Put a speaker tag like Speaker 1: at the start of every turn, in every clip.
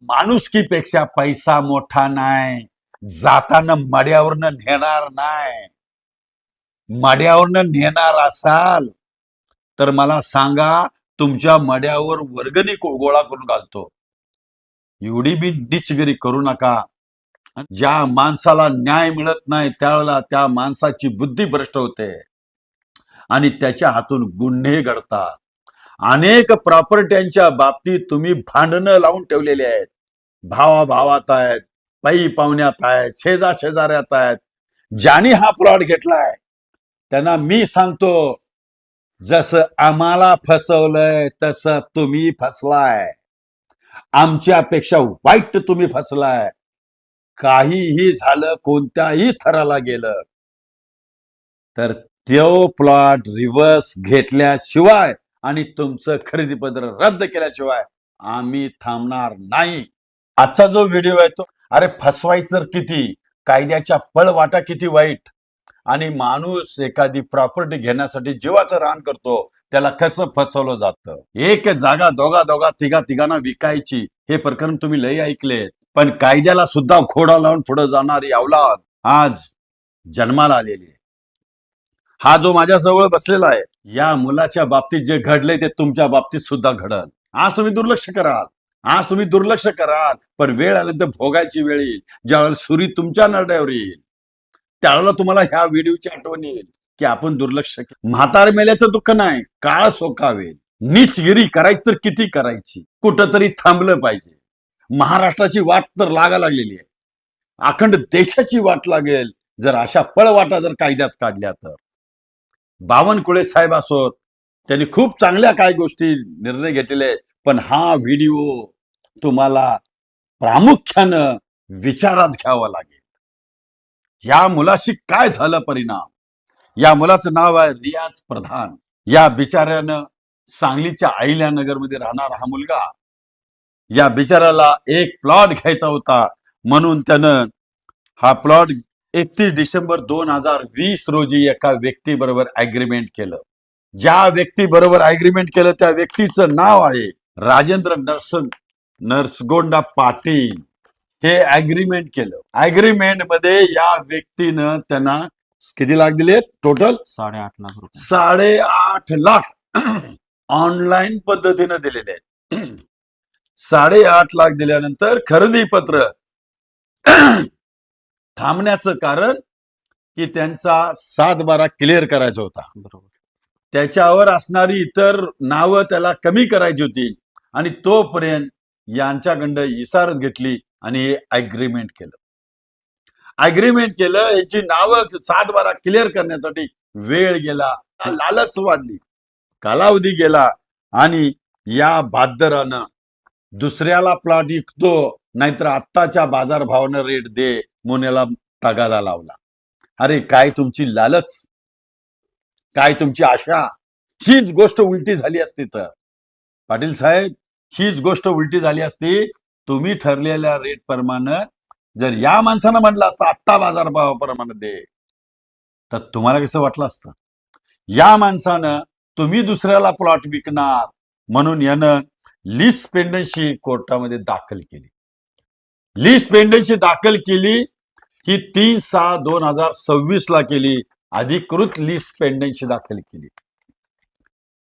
Speaker 1: माणुसकीपेक्षा पैसा मोठा नाही. जाताना मड्यावरनं नेणार नाही. मड्यावरनं नेणार असाल तर मला सांगा, तुमच्या मड्यावर वर्गणी गोळा करून घालतो. एवढी बी नीचगिरी करू नका. ज्या माणसाला न्याय मिळत नाही त्यावेळेला त्या माणसाची बुद्धी भ्रष्ट होते आणि त्याच्या हातून गुन्हे घडतात. अनेक प्रॉपर्ट्यांच्या बाबतीत तुम्ही भांडणं लावून ठेवलेले आहेत. भावाभावात आहेत, पै पाहुण्यात आहेत, शेजाऱ्यात आहेत. ज्याने हा प्लॉट घेतलाय त्यांना मी सांगतो, जसं आम्हाला फसवलंय तसं तुम्ही फसलाय. आमच्यापेक्षा वाईट तुम्ही फसलाय. काहीही झालं, कोणत्याही थराला गेलं तर तो प्लॉट रिव्हर्स घेतल्याशिवाय आणि तुमचं खरेदी पत्र रद्द केल्याशिवाय आम्ही थांबणार नाही. आजचा जो व्हिडिओ आहे तो, अरे फसवायचं किती, कायद्याच्या पळवाटा किती वाईट, आणि माणूस एखादी प्रॉपर्टी घेण्यासाठी जीवाचं रान करतो, त्याला कसं फसवलं जातं. एक जागा दोघा तिघांना विकायची, हे प्रकरण तुम्ही लय ऐकले. पण कायद्याला सुद्धा घोडा लावून पुढे जाणारी अवलाद आज जन्माला आलेली आहे. हा जो माझ्याजवळ बसलेला आहे, या मुलाच्या बाबतीत जे घडले ते तुमच्या बाबतीत सुद्धा घडल. आज तुम्ही दुर्लक्ष कराल, पण वेळ आल्यानंतर भोगायची वेळ येईल. ज्यावेळेला सुरी तुमच्या नरड्यावर येईल त्यावेळेला तुम्हाला ह्या व्हिडिओची आठवण येईल की आपण दुर्लक्ष केलं. म्हातार मेल्याचं दुःख नाही, काळ सोकावेल. नीचगिरी करायची तर किती करायची, कुठंतरी थांबलं पाहिजे. महाराष्ट्राची वाट तर लागलेली आहे, अखंड देशाची वाट लागेल जर अशा पळवाटा जर कायद्यात काढल्या तर. बावनकुळे साहेब असोत, त्यांनी खूप चांगल्या काय गोष्टी निर्णय घेतलेले आहेत, पण हा व्हिडिओ तुम्हाला प्रामुख्यानं विचारात घ्यावा लागेल. या मुलाशी काय झालं परिणाम. या मुलाचं नाव आहे रियाज प्रधान. या बिचाऱ्यानं सांगलीच्या अहिल्यानगरमध्ये राहणारा हा मुलगा, या बिचाऱ्याला एक प्लॉट घ्यायचा होता म्हणून त्यानं हा प्लॉट 31 डिसेंबर 2020 रोजी एका व्यक्तीबरोबर ऍग्रीमेंट केलं. ज्या व्यक्तीबरोबर ऍग्रीमेंट केलं त्या व्यक्तीचं नाव आहे राजेंद्र नरसगोंडा पाटील. हे ऍग्रीमेंट केलं. ऍग्रीमेंट मध्ये या व्यक्तीनं त्यांना किती लाख दिले टोटल?
Speaker 2: 8.5 लाख रुपये.
Speaker 1: 8.5 लाख ऑनलाईन पद्धतीनं दिलेले आहेत. 8.5 लाख दिल्यानंतर खरेदी पत्र थांबण्याचं कारण की त्यांचा 7/12 क्लिअर करायचा होता.
Speaker 2: बरोबर.
Speaker 1: त्याच्यावर असणारी इतर नावं त्याला कमी करायची होती आणि तोपर्यंत यांच्याकडं इसारत घेतली आणि हे अग्रीमेंट केलं. याची नावं 7/12 क्लिअर करण्यासाठी वेळ गेला, लालच वाढली, कालावधी गेला आणि या बादरानं दुसऱ्याला प्लॉट विकतो नाहीतर आत्ताच्या बाजारभावानं रेट दे म्हणून याला तगादा लावला. अरे काय तुमची लालच, काय तुमची आशा. हीच गोष्ट उलटी झाली असती तर पाटील साहेब, हीच गोष्ट उलटी झाली असती. तुम्ही ठरलेल्या रेट प्रमाणे जर या माणसानं म्हटलं असतं आत्ता बाजारभावाप्रमाणे दे, तर तुम्हाला कसं वाटलं असतं. या माणसानं तुम्ही दुसऱ्याला प्लॉट विकणार म्हणून यानं लीज पेंडन्सी कोर्टामध्ये दाखल केली. लीज पेंडन्सी दाखल केली ही 3/6/2026 ला केली. अधिकृत लीज पेंडन्सी दाखल केली.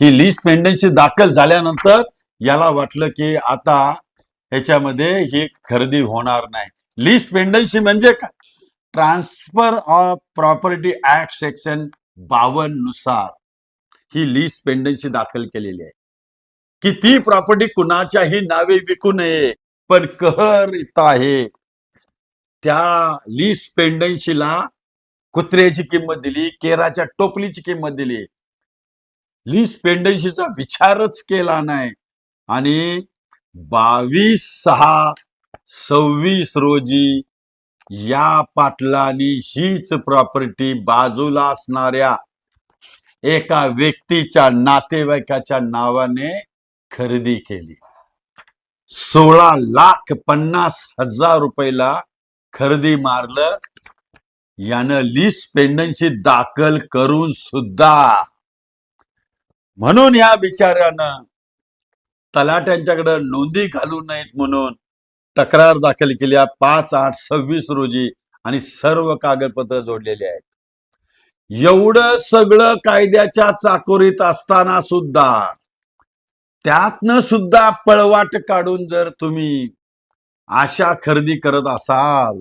Speaker 1: ही लीज पेंडन्सी दाखल झाल्यानंतर याला वाटलं की आता ह्याच्यामध्ये ही खरेदी होणार नाही. लीज पेंडन्सी म्हणजे काय? Transfer of property act section 52 नुसार ही लीज पेंडन्सी दाखल केलेली आहे की ती प्रॉपर्टी कुणाच्याही नावे विकू नये. पण कहर इथं आहे, त्या लीज पेंडन्सीला कुत्र्याची किंमत दिली, केराच्या टोपलीची किंमत दिली. लीज पेंडन्सीचा विचारच केला नाही आणि 22/6/26 रोजी या पाटलांनी हीच प्रॉपर्टी बाजूला असणाऱ्या एका व्यक्तीच्या नातेवाईकाच्या नावाने खरेदी केली. 16,50,000 रुपयाला खरेदी मारलं. यानं लीज पेंडन्सी दाखल करून सुद्धा. म्हणून या बिचाऱ्यानं तलाट्यांच्याकडे नोंदी घालू नयेत म्हणून तक्रार दाखल केली आहे 5/8/26 रोजी आणि सर्व कागदपत्र जोडलेले आहेत। एवढं सगळं कायद्याच्या चाकोरीत असताना सुद्धा त्यातनं सुद्धा पळवाट काढून जर तुम्ही आशा खरेदी करत असाल,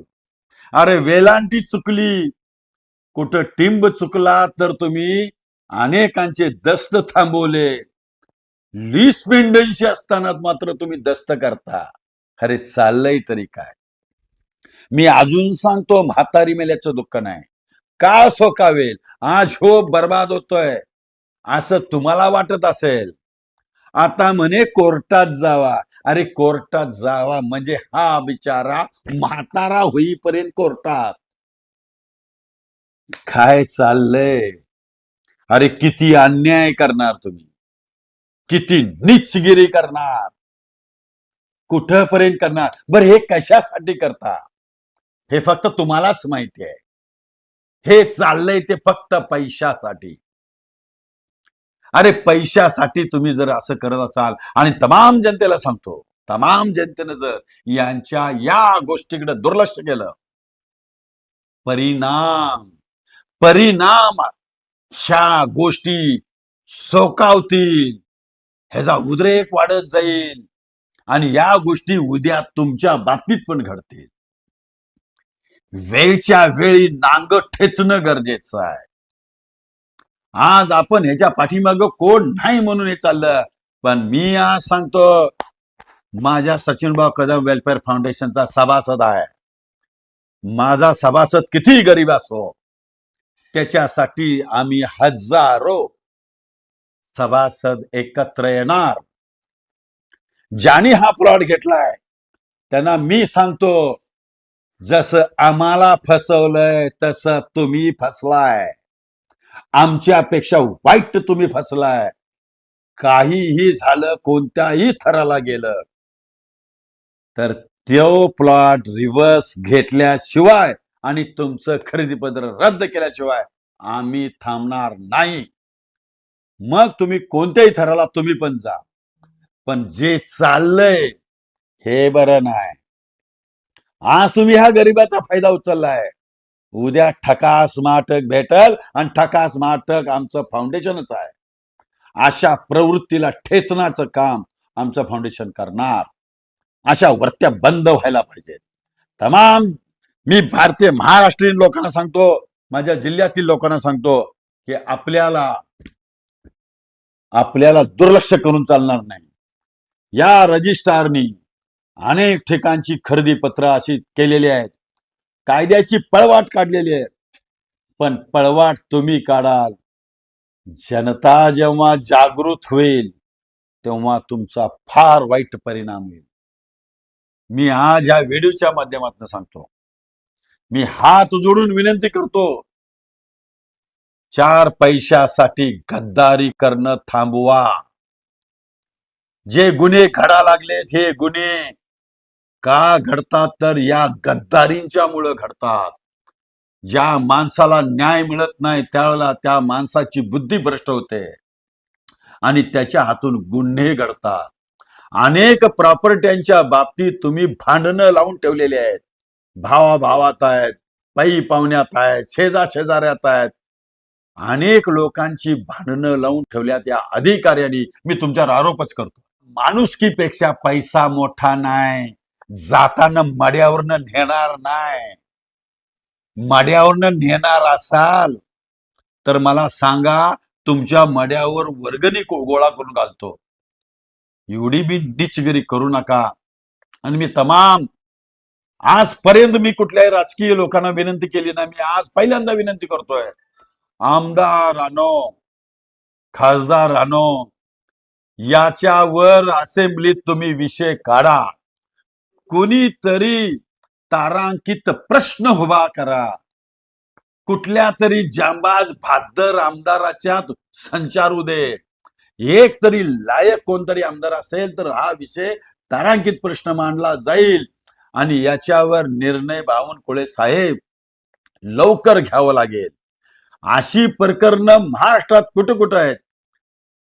Speaker 1: अरे वेलांटी चुकली, कुठं टिंब चुकला तर तुम्ही अनेकांचे दस्त थांबवले, लीस पेंडन्सी असताना मात्र तुम्ही दस्त करता। अरे चाललंय तरी काय? मी अजून सांगतो, म्हातारी मेल्याचं दुःख नाही, का सोकावेल, आज हो बर्बाद होतोय असं तुम्हाला वाटत असेल। आता म्हणे कोर्टात जावा, अरे कोर्टात जावा म्हणजे हा बिचारा म्हातारा होईपर्यंत कोर्टात काय चाललंय? अरे किती अन्याय करणार तुम्ही, किती नीचगिरी करणार, कुठपर्यंत करणार? बरं हे कशासाठी करता हे फक्त तुम्हालाच माहिती आहे। हे चाललंय ते फक्त पैशासाठी। अरे पैशासाठी तुम्ही जर असं करत असाल, आणि तमाम जनतेला सांगतो, तमाम जनतेनं जर यांच्या या गोष्टीकडे दुर्लक्ष केलं, परिणाम परिणाम ह्या गोष्टी सोकावतील, ह्याचा उद्रेक वाढत जाईल आणि या गोष्टी उद्या तुमच्या बाबतीत पण घडतील। वेळच्या वेळी नांग ठेचणं गरजेचं आहे। आज आपण ह्याच्या पाठीमागं कोण नाही म्हणून हे चाललं, पण मी आज सांगतो, माझ्या सचिनभाऊ कदम वेलफेअर फाउंडेशनचा सभासद आहे। माझा सभासद किती गरीब असो, त्याच्यासाठी आम्ही हजारो सभासद एकत्र येणार। ज्याने हा प्लॉट घेतलाय त्यांना मी सांगतो, जसं आम्हाला फसवलंय तसं तुम्ही फसलाय, आमच्यापेक्षा वाईट तुम्ही फसलाय। काहीही झालं, कोणत्याही थराला गेलं तर तो प्लॉट रिव्हर्स घेतल्याशिवाय आणि तुमचं खरेदी पत्र रद्द केल्याशिवाय आम्ही थांबणार नाही। मग तुम्ही कोणत्याही थराला तुम्ही पण जा, पण जे चाललंय हे बरं नाही। आज तुम्ही ह्या गरीबाचा फायदा उचललाय, उद्या ठकास माटक भेटल आणि ठकास माटक आमचं फाउंडेशनच आहे। अशा प्रवृत्तीला ठेचण्याचं काम आमचं फाउंडेशन करणार। अशा वृत्त्या बंद व्हायला पाहिजेत। तमाम मी भारतीय महाराष्ट्रीयन लोकांना सांगतो, माझ्या जिल्ह्यातील लोकांना सांगतो की आपल्याला दुर्लक्ष करून चालणार नाही। या रजिस्ट्रारनी अनेक ठिकाणची खरेदी पत्र अशी केलेली आहेत, कायद्याची पळवाट काढलेली आहे, पण पळवाट तुम्ही काढाल, जनता जेव्हा जागृत होईल तेव्हा तुमचा फार वाईट परिणाम होईल। मी आज या व्हिडिओच्या माध्यमातून सांगतो, मी हात जोडून विनंती करतो, 4 पैशासाठी गद्दारी करणं थांबवा। जे गुन्हे घडा लागलेत, हे गुन्हे का घडतात तर या गद्दारींच्यामुळे घडतात। ज्या माणसाला न्याय मिळत नाही त्यावेळेला त्या माणसाची बुद्धी भ्रष्ट होते आणि त्याच्या हातून गुन्हे घडतात। अनेक प्रॉपर्ट्यांच्या बाबतीत तुम्ही भांडणं लावून ठेवलेले आहेत, भावाभावात आहेत, पै पाहुण्यात आहेत, शेजाऱ्यात आहेत, अनेक लोकांची भांडणं लावून ठेवल्यात या अधिकाऱ्यांनी। मी तुमच्यावर आरोपच करतो, माणुसकीपेक्षा पैसा मोठा नाही, जाताना मड्यावरनं नेणार नाही। मड्यावरनं नेणार असाल तर मला सांगा, तुमच्या मड्यावर वर्गणी गोळा करून घालतो। एवढी बी नीचगिरी करू नका। आणि मी तमाम आजपर्यंत मी कुठल्याही राजकीय लोकांना विनंती केली ना, मी आज पहिल्यांदा विनंती करतोय, आमदार आणो, खासदार आणो, याच्यावर असेंब्लीत तुम्ही विषय काढा, कोणीतरी तारांकित प्रश्न उभा करा, कुठल्या तरी जांबाज भाद्दर आमदाराच्या संचारू दे, एक तरी लायक कोणतरी आमदार असेल तर हा विषय तारांकित प्रश्न मांडला जाईल आणि याच्यावर निर्णय बावनकुळे साहेब लवकर घ्यावं लागेल। अशी प्रकरणं महाराष्ट्रात कुठं कुठं आहेत,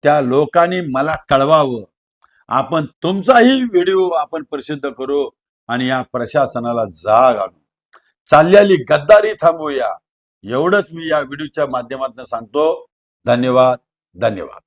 Speaker 1: त्या लोकांनी मला कळवावं। आपण तुमचाही व्हिडिओ आपण प्रसिद्ध करू, आणि या प्रशासनाला जाग आणू. चाललेली गद्दारी थांबवूया. एवढंच मी या व्हिडिओच्या माध्यमातून सांगतो. धन्यवाद. धन्यवाद.